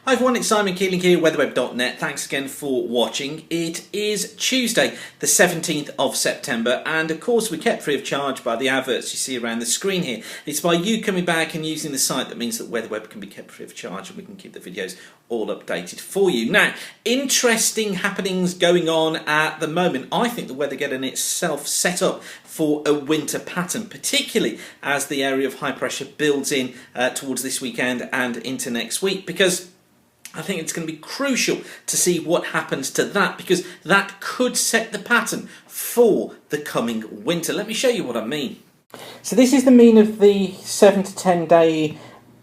Hi everyone, it's Simon Keeling here, weatherweb.net. Thanks again for watching. It is Tuesday, the 17th of September, and of course we're kept free of charge by the adverts you see around the screen here. It's by you coming back and using the site that means that WeatherWeb can be kept free of charge and we can keep the videos all updated for you. Now, interesting happenings going on at the moment. I think the weather getting itself set up for a winter pattern, particularly as the area of high pressure builds in towards this weekend and into next week, because I think it's going to be crucial to see what happens to that, because that could set the pattern for the coming winter. Let me show you what I mean. So this is the mean of the 7 to 10 day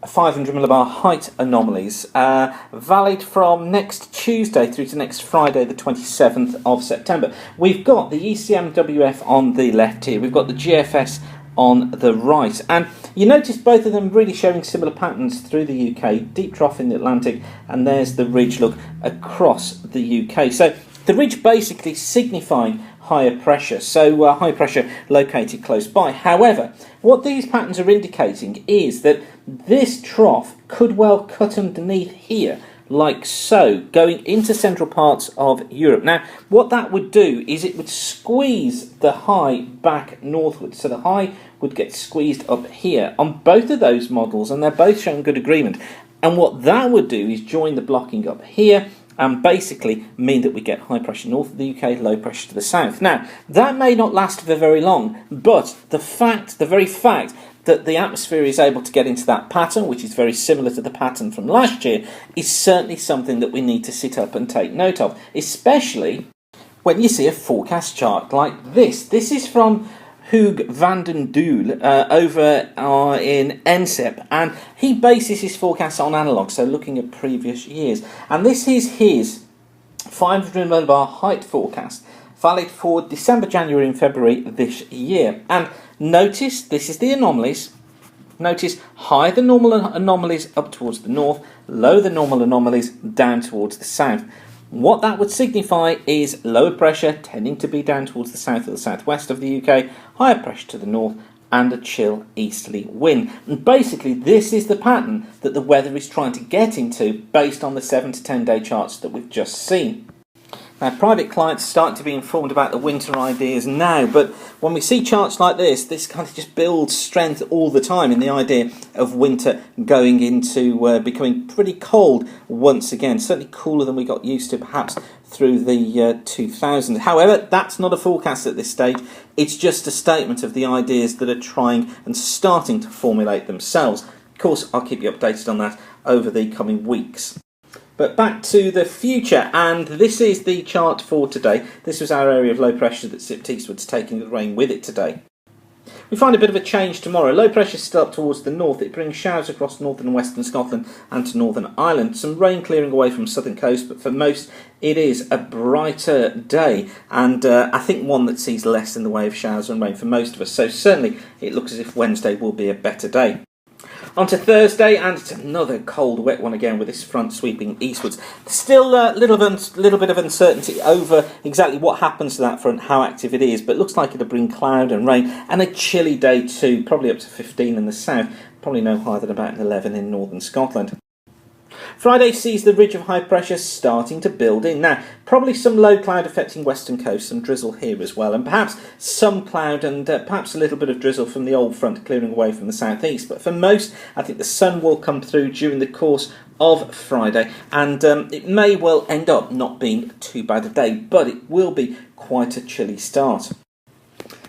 500 millibar height anomalies, valid from next Tuesday through to next Friday, the 27th of September. We've got the ECMWF on the left here, we've got the GFS on the right, and you notice both of them really showing similar patterns through the UK. Deep trough in the Atlantic, and there's the ridge look across the UK. So the ridge basically signifying higher pressure, so high pressure located close by. However, what these patterns are indicating is that this trough could well cut underneath here, like so, going into central parts of Europe. Now, what that would do is it would squeeze the high back northwards. So the high would get squeezed up here on both of those models, and they're both showing good agreement. And what that would do is join the blocking up here and basically mean that we get high pressure north of the UK, low pressure to the south. Now, that may not last for very long, but the very fact that the atmosphere is able to get into that pattern, which is very similar to the pattern from last year, is certainly something that we need to sit up and take note of, especially when you see a forecast chart like this. This is from Hugo van den Doel over in NCEP, and he bases his forecasts on analogue, so looking at previous years. And this is his 500 millibar height forecast, valid for December, January and February this year. And notice, this is the anomalies. Notice high the normal anomalies up towards the north, low the normal anomalies down towards the south. What that would signify is lower pressure tending to be down towards the south or the southwest of the UK, higher pressure to the north, and a chill easterly wind. And basically this is the pattern that the weather is trying to get into based on the 7 to 10 day charts that we've just seen. Now, private clients are starting to be informed about the winter ideas now, but when we see charts like this kind of just builds strength all the time in the idea of winter going into becoming pretty cold once again, certainly cooler than we got used to perhaps through the 2000s. However, that's not a forecast at this stage, it's just a statement of the ideas that are trying and starting to formulate themselves. Of course, I'll keep you updated on that over the coming weeks. But back to the future, and this is the chart for today. This was our area of low pressure that sipped eastwards, taking the rain with it today. We find a bit of a change tomorrow. Low pressure is still up towards the north. It brings showers across northern and western Scotland and to Northern Ireland. Some rain clearing away from southern coast, but for most it is a brighter day, and I think one that sees less in the way of showers and rain for most of us. So certainly it looks as if Wednesday will be a better day. On to Thursday, and it's another cold, wet one again with this front sweeping eastwards. Still a little bit of uncertainty over exactly what happens to that front, how active it is, but it looks like it'll bring cloud and rain, and a chilly day too, probably up to 15 in the south, probably no higher than about 11 in northern Scotland. Friday sees the ridge of high pressure starting to build in. Now, probably some low cloud affecting western coast, some drizzle here as well, and perhaps some cloud and perhaps a little bit of drizzle from the old front clearing away from the southeast. But for most, I think the sun will come through during the course of Friday, and it may well end up not being too bad a day, but it will be quite a chilly start.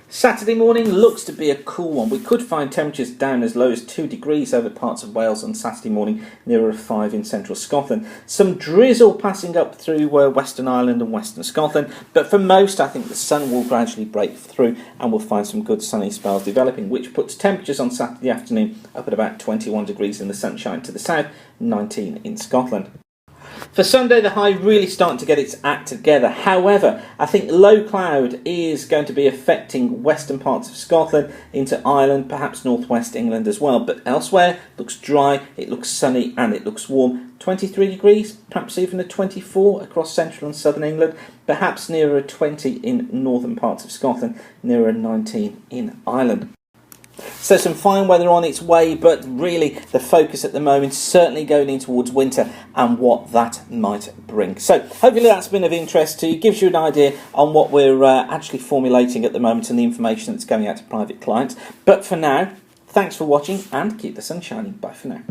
Saturday morning looks to be a cool one. We could find temperatures down as low as 2 degrees over parts of Wales on Saturday morning, nearer 5 in central Scotland. Some drizzle passing up through Western Ireland and Western Scotland, but for most I think the sun will gradually break through and we'll find some good sunny spells developing, which puts temperatures on Saturday afternoon up at about 21 degrees in the sunshine to the south, 19 in Scotland. For Sunday, the high really starting to get its act together. However, I think low cloud is going to be affecting western parts of Scotland into Ireland, perhaps northwest England as well. But elsewhere, it looks dry, it looks sunny and it looks warm. 23 degrees, perhaps even a 24 across central and southern England, perhaps nearer a 20 in northern parts of Scotland, nearer a 19 in Ireland. So some fine weather on its way, but really the focus at the moment is certainly going in towards winter and what that might bring. So hopefully that's been of interest to you, gives you an idea on what we're actually formulating at the moment and the information that's going out to private clients. But for now, thanks for watching and keep the sun shining. Bye for now.